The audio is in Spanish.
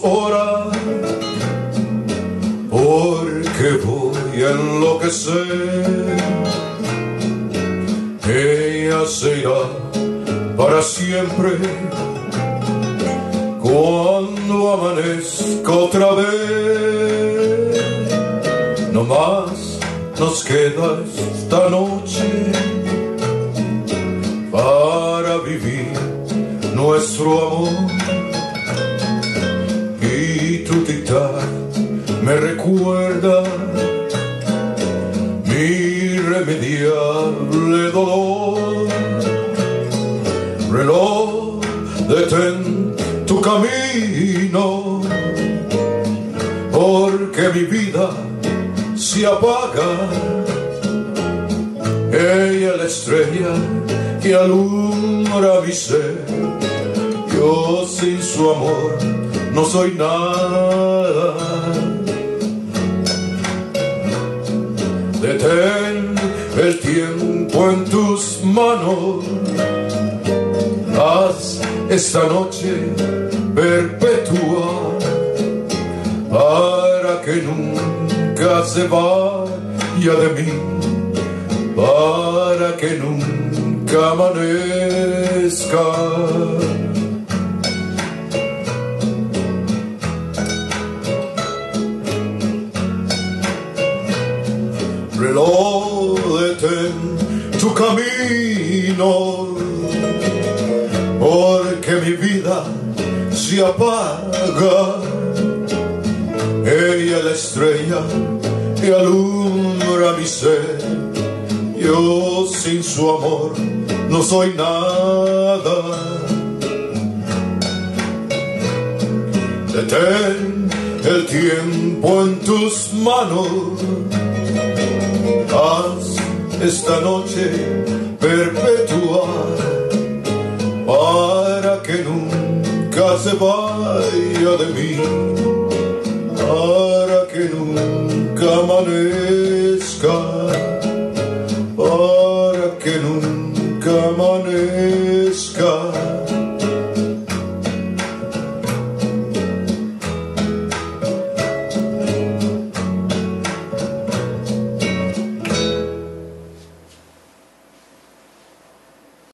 horas, porque voy a enloquecer. Ella se irá para siempre cuando amanezca otra vez. No más nos queda esta noche para vivir nuestro amor. Y tu tic-tac me recuerda mi irremediable dolor. Reloj, detén tu camino, porque mi vida se apaga. Ella es la estrella que alumbra mi ser. Yo sin su amor no soy nada. Detén el tiempo en tus manos. Haz esta noche perpetua para que nunca se vaya de mí, para que nunca amanezca. Reloj, detén tu camino, porque mi vida se apaga. Ella es la estrella que alumbra mi ser. Yo sin su amor no soy nada. Detén el tiempo en tus manos. Haz esta noche perpetua para que nunca se vaya de mí, para que nunca amanezca.